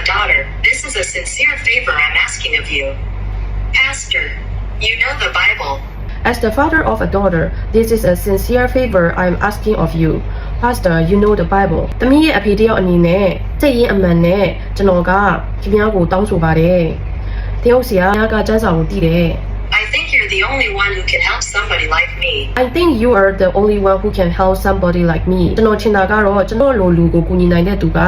a daughter, this is a sincere favor I'm asking of you. Pastor, you know the Bible. As the father of a daughter, this is a sincere favor I'm asking of you. Pastor, you know the Bible. တမီးရဲ့အဖေတယောက်အနေနဲ့စိတ်ရင်းအမှန်နဲ့ကျွန်တော်ကခင်ဗျားကိုတောင်းဆိုပါတယ်။တယောက်စီကကျမ်းစာကိုတည်တယ် I think you're the only one who can help somebody like me. I think you are the only one who can help somebody like me. ကျွန်တော်ထင်တာကတော့ကျွန်တော်လိုလူကိုကူညီနိုင်တဲ့သူက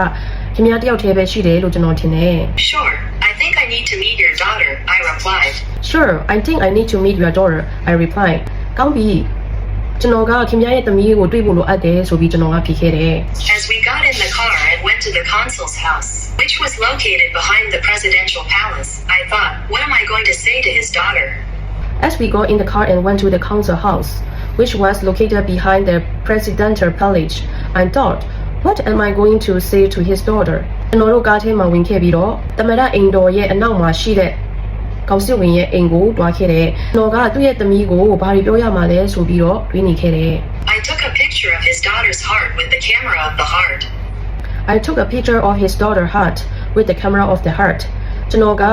ခင်ဗျားတယောက်တည်းပဲရှိတယ်လို့ကျွန်တော်ထင်တယ် Sure, I think I need to meet your daughter, I replied. Sure, I think I need to meet your daughter. I replied. ကောင်းပြီကျွန်တော်ကခင်ဗျားရဲ့သမီးကိုတွေ့ဖို့လိုအပ်တယ်ဆိုပြီးကျွန်တော်ကဖြေခဲ့တယ် As we got in the car and went to the consul's house, which was located behind the presidential palace, I thought, what am I going to say to his daughter? As we got in the car and went to the council house, which was located behind the presidential palace, I thought, what am I going to say to his daughter? ကျွန်တော်တို့ကားထဲမှာဝင်ခဲ့ပြီးတော့တမရအိမ်တော်ရဲ့အနောက်မှာရှိတဲ့ကောင်စစ်ဝင်ရဲ့အိမ်ကိုတွားခဲ့တယ်။ကျွန်တော်ကသူ့ရဲ့သမီးကိုဘာတွေပြောရမှာလဲဆိုပြီးတော့တွေးနေခဲ့တယ် I took a picture of his daughter's heart with the camera of the heart. I took a picture of his daughter's heart with the camera of the heart. ကျွန်တော်က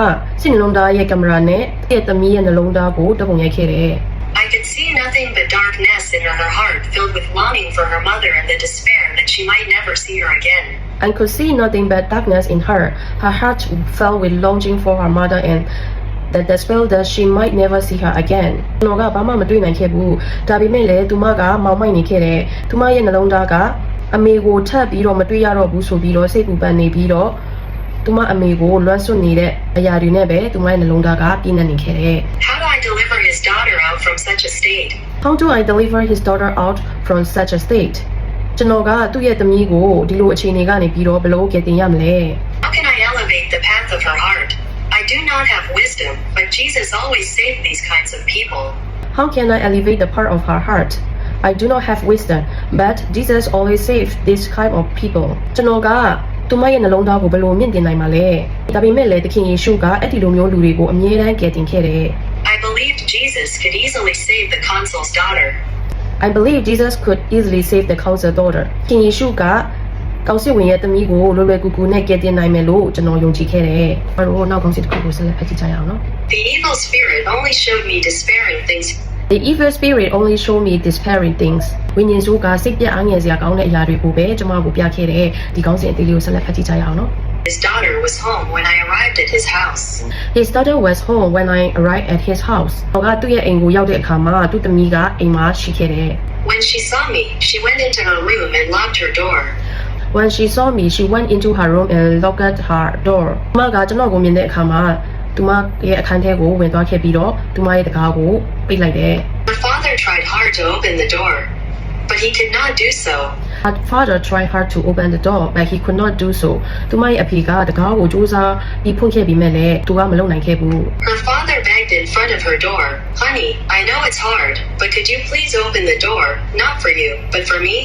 စိတ်နှလုံးသားရဲ့ကင်မရာနဲ့သူ့ရဲ့သမီးရဲ့နှလုံးသားကိုဓာတ်ပုံရိုက်ခဲ့တယ် I could see nothing but darkness in her heart, filled with longing for her mother and the despair that she might never see her again. I could see nothing but darkness in her. Her heart filled with longing for her mother and the despair that she might never see her again. ကျွန်တော်ကဘာမှမတွေ့နိုင်ခဲ့ဘူး။ဒါပေမဲ့လည်းသူမကမောင်မိုက်နေခဲ့တယ်။သူမရဲ့နှလုံးသားကအမေကိုထပ်ပြီးတော့မတွေ့ရတော့ဘူးဆိုပြီးတော့စိတ်ပူပန်နေပြီးတော့သူမအမေကိုလွှမ်းဆွနေတဲ့အရာတွေနဲ့ပဲသူမရဲ့နှလုံးသားကပြည့်နေခဲ့တယ် How do I deliver his daughter out from such a state? ။ How do I deliver his daughter out from such a state? ကျွန်တော်ကသူ့ရဲ့သမီးကိုဒီလိုအခြေအနေကနေပြီးတော့ဘယ်လိုကယ်တင်ရမလဲ How can I elevate the path of her heart? I do not have wisdom, but Jesus always saved these kinds of people. How can I elevate the part of her heart? I do not have wisdom, but Jesus always saved this kind of people. ကျွန်တော်ကသူမရဲ့နှလုံးသားကိုဘယ်လိုမြင့်တင်နိုင်မှာလဲဒါပေမဲ့လည်းသခင်ယေရှုကအဲ့ဒီလိုမျိုးလူတွေကိုအမြဲတမ်းကယ်တင်ခဲ့တယ် I believed Jesus could easily save the consul's daughter. I believe Jesus could easily save the council's daughter. သခင်ယေရှုကကောင်းစစ်ဝင်ရဲ့သမီးကိုလွယ်လွယ်ကူကူနဲ့ကယ်တင်နိုင်မယ်လို့ကျွန်တော်ယုံကြည်ခဲ့တယ်။အဲ့တော့နောက်ကောင်းစစ်တစ်ခုကိုဆက်လက်ဖတ်ကြည့်ကြရအောင်နော် The evil spirit only showed me despairing things. The evil spirit only showed me despairing things. ဝိညာဉ်စုကစိတ်ပြအားငယ်စရာကောင်းတဲ့အရာတွေကိုပဲကျွန်မကိုပြခဲ့တယ်။ဒီကောင်းစစ်အသေးလေးကိုဆက်လက်ဖတ်ကြည့်ကြရအောင်နော် His daughter was home when I arrived at his house. His daughter was home when I arrived at his house. သူကသူ့ရဲ့အိမ်ကိုရောက်တဲ့အခါမှာသူ့သမီးကအိမ်မှာရှိခဲ့တယ် When she saw me, she went into her room and locked her door. When she saw me, she went into her room and locked her door. သူမကကျွန်တော်ကိုမြင်တဲ့အခါမှာသူမရဲ့အခန်းထဲကိုဝင်သွားခဲ့ပြီးတော့သူမရဲ့တကားကိုပိတ်လိုက်တယ် Her father tried hard to open the door, but he could not do so. Her father tried hard to open the door, but he could not do so. သူမရဲ့အဖေကတကားကိုကြိုးစားပြီးဖွင့်ခဲ့ပြီးမဲ့လည်းသူကမလုပ်နိုင်ခဲ့ဘူး Her father begged in front of her door, Honey, I know it's hard, but could you please open the door? Not for you, but for me?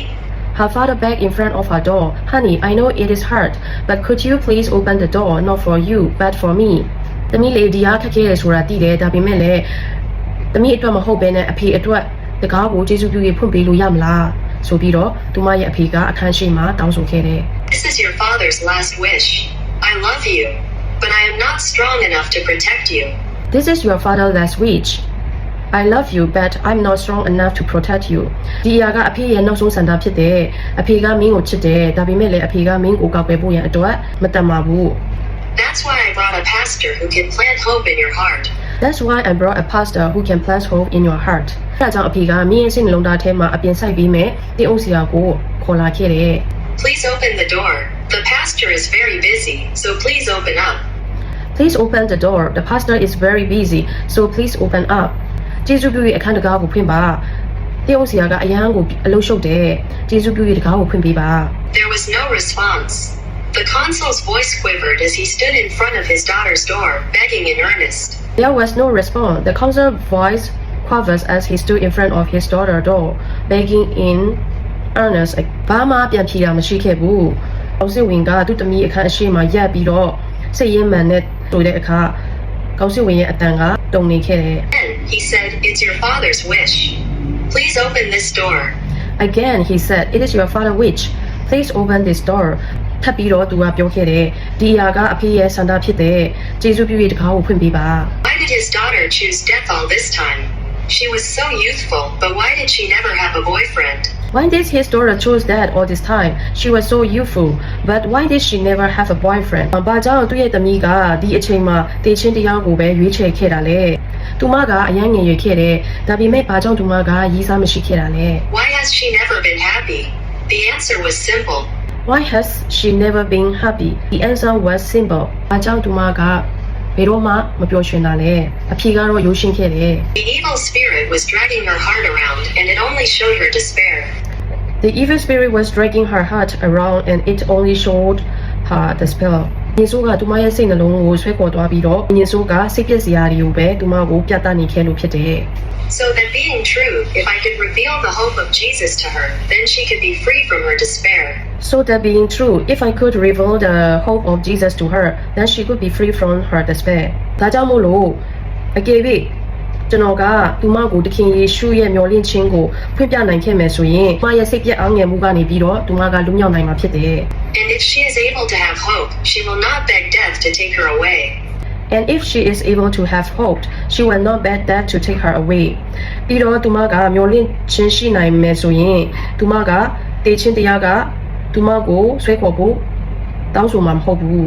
Her father begged in front of her door, Honey, I know it is hard, but could you please open the door? Not for you, but for me. သမီးလေးဒီအားခက်ခဲရဆိုတာသိတယ်ဒါပေမဲ့လည်းသမီးအတွက်မဟုတ်ဘဲနဲ့အဖေအတွက်တကားကိုကျေးဇူးပြုပြီးဖွင့်ပေးလို့ရမလားဆိုပြီးတော့သူမရဲ့အဖေကအခန်းရှိမှာတောင်းဆိုခဲ့တယ် This is your father's last wish. I love you, but I am not strong enough to protect you. This is your father's last wish. I love you, but I'm not strong enough to protect you. ဒီအရာကအဖေရဲ့နောက်ဆုံးဆန္ဒဖြစ်တယ်အဖေကမင်းကိုချစ်တယ်ဒါပေမဲ့လည်းအဖေကမင်းကိုကောက်ွယ်ဖို့ရန်အတွက်မတတ်ပါဘူး That's why I brought a pastor who can plant hope in your heart. That's why I brought a pastor who can plant hope in your heart. ဒါကြောင့်အဖေကမင်းရဲ့စိတ်နှလုံးသားထဲမှာအပြင်ဆိုင်ပြီးမဲ့တင်းအုပ်ဆရာကိုခေါ်လာခဲ့တယ် Please open the door. The pastor is very busy, so please open up. Please open the door. The pastor is very busy, so please open up. ကျေးဇူးပြု၍အခန်းတကားကိုဖွင့်ပါတင်းအုပ်ဆရာကအရန်ကိုအလုပ်ရှုပ်တယ်ကျေးဇူးပြု၍တကားကိုဖွင့်ပေးပါ There was no response. The consul's voice quivered as he stood in front of his daughter's door, begging in earnest. There was no response. The consul's voice quavers as he stood in front of his daughter's door, begging in earnest. ဘာမှပြန်ဖြေတာမရှိခဲ့ဘူး။အောင်စစ်ဝင်ကသူ့သမီးအခန်းအရှိမရပ်ပြီးတော့စိတ်ရင်းမှန်နဲ့တွေ့တဲ့အခါကောင်းစစ်ဝင်ရဲ့အတန်ကတုန်နေခဲ့တယ် Then he said, It's your father's wish. Please open this door. Again, he said, It is your father's wish. Please open this door. ထပ်ပြီးတော့သူကပြောခဲ့တယ်ဒီအရာကအဖေရဲ့ဆန္ဒဖြစ်တဲ့ကျေးဇူးပြု၍တကားကိုဖွင့်ပေးပါ Why did his daughter choose death all this time? She was so youthful, but why did she never have a boyfriend? Why did his daughter choose that all this time? She was so youthful, but why did she never have a boyfriend? ဘာကြောင့်သူ့ရဲ့သမီးကဒီအချိန်မှာတေချင်းတရားကိုပဲရွေးချယ်ခဲ့တာလဲ။သူမကအယံငယ်ရွယ်ခဲ့တယ်။ဒါပေမဲ့ဘာကြောင့်သူမကရည်စားမရှိခဲ့တာလဲ Why has she never been happy? The answer was simple. Why has she never been happy? The answer was simple. ဘာကြောင့်သူမကဘယ်တော့မှမပျော်ရွှင်တာလဲ။အဖြေကတော့ရိုးရှင်းခဲ့တယ် The evil spirit was dragging her heart around, and it only showed her despair. The evil spirit was dragging her heart around and it only showed her the spell. ယေရှုကသူမရဲ့စိတ်နှလုံးကိုဆွဲခေါ်သွားပြီးတော့ယေရှုကစိတ်ပျက်စရာတွေကိုပဲသူမကိုပြသနေခဲ့လို့ဖြစ်တယ် So that being true, if I could reveal the hope of Jesus to her, then she could be free from her despair. So that being true, if I could reveal the hope of Jesus to her, then she could be free from her despair. ဒါကြောင့်မို့လို့အကယ်၍ကျွန်တော်ကသူမကိုတခင်ယေရှုရဲ့မျှော်လင့်ခြင်းကိုဖွင့်ပြနိုင်ခဲ့မယ်ဆိုရင်မရဲ့စိတ်ပြည့်အောင်ငယ်မှုကနေပြီးတော့သူမကလွတ်မြောက်နိုင်မှာဖြစ်တယ် And if she is able to have hope, she will not beg death to take her away. And if she is able to have hope, she will not beg death to take her away. ပြီးတော့သူမကမျှော်လင့်ခြင်းရှိနိုင်မယ်ဆိုရင်သူမကတေခြင်းတရားကသူမကိုဆွဲခေါ်ဖို့တောင်းဆိုမှာမဟုတ်ဘူး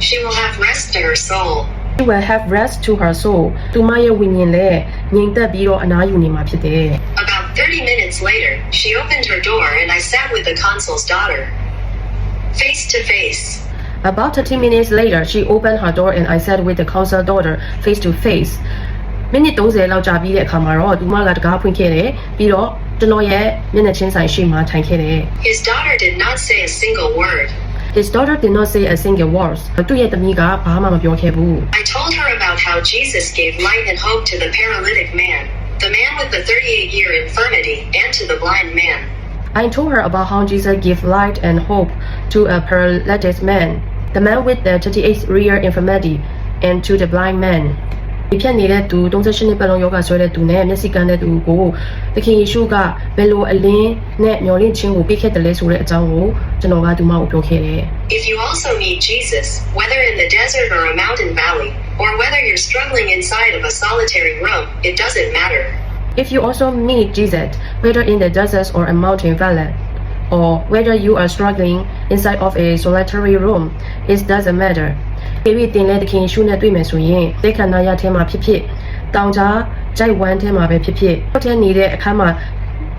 She will have rest to her soul. She will have rest to her soul. သူမရဲ့ဝိညာဉ်လည်းငြိမ်သက်ပြီးတော့အနားယူနေမှာဖြစ်တယ် About 30 minutes later, she opened her door and I sat with the consul's daughter. Face to face. About 30 minutes later, she opened her door and I sat with the council daughter face to face. မိနစ်30လောက်ကြာပြီးတဲ့အခါမှာတော့သူမကတကားဖွင့်ခဲ့တယ်ပြီးတော့ကျွန်တော်ရဲ့မျက်နှာချင်းဆိုင်ရှိမှထိုင်ခဲ့တယ် His daughter did not say a single word. His daughter did not say a single word. သူ့ရဲ့သမီးကဘာမှမပြောခဲ့ဘူး I told her about how Jesus gave light and hope to the paralytic man, the man with the 38-year infirmity, and to the blind man. I told her about how Jesus gave light and hope to a paralytic man, the man with the 38-year infirmity, and to the blind man. ဒီဖြစ်နေတဲ့သူ38နှစ်ပတ်လုံးယောဂဆွဲတဲ့သူနဲ့မျက်စိကန်းတဲ့သူကိုသခင်ယေရှုကဘယ်လိုအလင်းနဲ့မျှော်လင့်ခြင်းကိုပေးခဲ့တယ်လဲဆိုတဲ့အကြောင်းကိုကျွန်တော်ကသူမကိုပြောခဲ့တယ် If you also need Jesus, whether in the desert or a mountain valley, or whether you're struggling inside of a solitary room, it doesn't matter. If you also meet Jesus, whether in the desert or a mountain valley, or whether you are struggling inside of a solitary room, it doesn't matter. ဒီလိုတင်တဲ့သခင်ယေရှုနဲ့တွေ့မယ်ဆိုရင်သိက္ခာနာရထဲမှာဖြစ်ဖြစ်တောင်ကြားကြိုက်ဝမ်းထဲမှာပဲဖြစ်ဖြစ်ဟိုထဲနေတဲ့အခါမှာ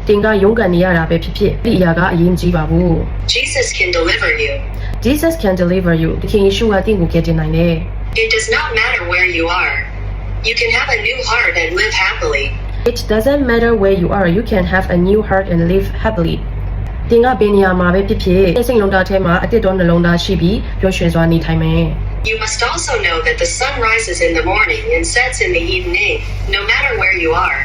တင်ကရုန်းကန်နေရတာပဲဖြစ်ဖြစ်ဒီအရာကအရင်ကြီးပါဘူး Jesus can deliver you. Jesus can deliver you သခင်ယေရှုကတင့်ကိုကယ်တင်နိုင်တယ် It does not matter where you are. You can have a new heart and live happily. It doesn't matter where you are you can have a new heart and live happily တင်ကဘယ်နေရာမှာပဲဖြစ်ဖြစ်စိတ်လုံးသားထဲမှာအတစ်တော်နှလုံးသားရှိပြီးပျော်ရွှင်စွာနေထိုင်မယ် You must also know that the sun rises in the morning and sets in the evening, no matter where you are.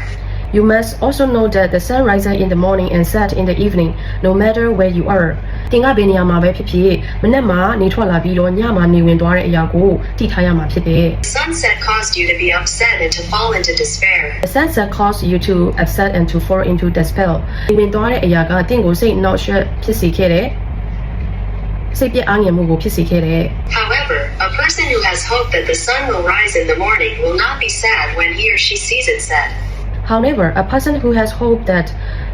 You must also know that the sun rises in the morning and sets in the evening, no matter where you are. တင်ကဘယ်နေရာမှာပဲဖြစ်ဖြစ်မနေ့မှနေထွက်လာပြီးတော့ညမှာနေဝင်သွားတဲ့အရာကိုသိထားရမှာဖြစ်တယ် The sunset caused you to be upset and to fall into despair. The sunset caused you to upset and to fall into despair. နေဝင်သွားတဲ့အရာကတင့်ကိုစိတ်နှောက်ယှက်ဖြစ်စေခဲ့တယ်စိတ်ပြည့်အားငယ်မှုကိုဖြစ်စေခဲ့တယ် However, a person who has hope that the sun will rise in the morning will not be sad when he or she sees it set. However, a person who has hope that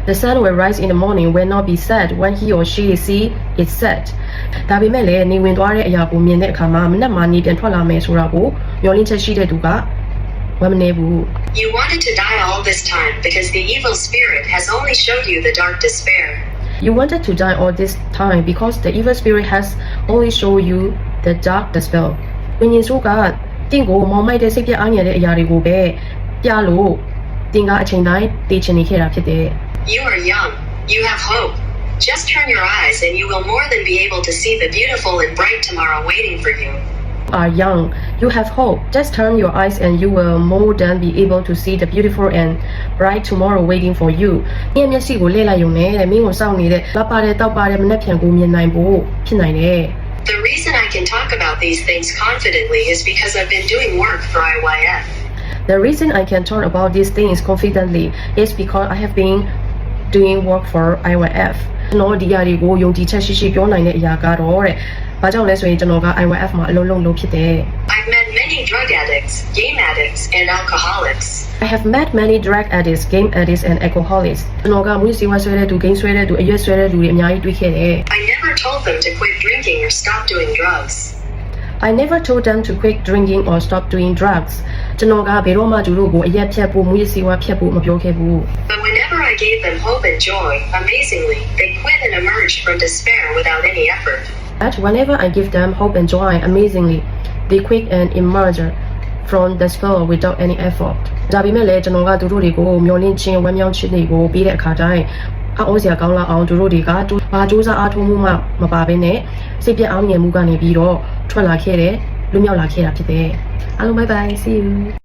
the sun will rise in the morning will not be sad when he or she see it set. ဒါပေမဲ့လည်းနေဝင်သွားတဲ့အရာကိုမြင်တဲ့အခါမှာမနက်မှနေပြန်ထွက်လာမယ်ဆိုတာကိုမျှော်လင့်ချက်ရှိတဲ့သူကဝမ်းမနေဘူး You wanted to die all this time because the evil spirit has only showed you the dark despair. You wanted to die all this time because the evil spirit has only shown you the dark despair. ဝိညာဉ်စုကတင့်ကိုမောင်မိုက်တဲ့စိတ်ပြအားငယ်တဲ့အရာတွေကိုပဲပြလို့တင်ကအချိန်တိုင်းတည်ချင်နေခဲ့တာဖြစ်တယ် You are young. You have hope. Just turn your eyes and you will more than be able to see the beautiful and bright tomorrow waiting for you. Are young. You have hope. Just turn your eyes and you will more than be able to see the beautiful and bright tomorrow waiting for you. မြင်မျက်စိကိုလဲလိုက်ရုံနဲ့မင်းကိုစောင့်နေတဲ့လက်ပါတဲ့တောက်ပါတဲ့မနှက်ဖြန်ကိုမြင်နိုင်ဖို့ဖြစ်နိုင်တယ် The reason I can talk about these things confidently is because I've been doing work for IYF. The reason I can talk about these things confidently is because I have been doing work for IYF. ကျွန်တော်ဒီအရာတွေကိုယုံကြည်ချက်ရှိရှိပြောနိုင်တဲ့အရာကတော့တဲ့ဘာကြောင့်လဲဆိုရင်ကျွန်တော်က IYF မှာအလုံးလုံးလို့ဖြစ်တယ် I've met many drug addicts, game addicts, and alcoholics. I have met many drug addicts, game addicts and alcoholics ကျွန်တော်ကမူးစီဝါဆွဲတဲ့သူဂိမ်းဆွဲတဲ့သူအရွက်ဆွဲတဲ့လူတွေအများကြီးတွေ့ခဲ့တယ် I never told them to quit drinking or stop doing drugs. I never told them to quit drinking or stop doing drugs ကျွန်တော်ကဘယ်တော့မှသူတို့ကိုအရက်ဖြတ်ဖို့မူးစီဝါဖြတ်ဖို့မပြောခဲ့ဘူး But whenever I gave them hope and joy, amazingly, they quit and emerged from despair without any effort. But whenever I give them hope and joy, amazingly, they quit and emerge from the spell without any effort. ဒါပေမဲ့လည်းကျွန်တော်ကသူတို့တွေကိုမျောလင့်ခြင်းဝမ်းမြောက်ခြင်းတွေကိုပြီးတဲ့အခါတိုင်းအော်စရာကောင်းလာအောင်သူတို့တွေကဘာစူးစမ်းအားထုတ်မှုမှမပါဘဲနဲ့စိတ်ပြတ်အောင်ငြိမ်မှုကနေပြီးတော့ထွက်လာခဲ့တယ်လွတ်မြောက်လာခဲ့တာဖြစ်တယ်အားလုံး bye bye see you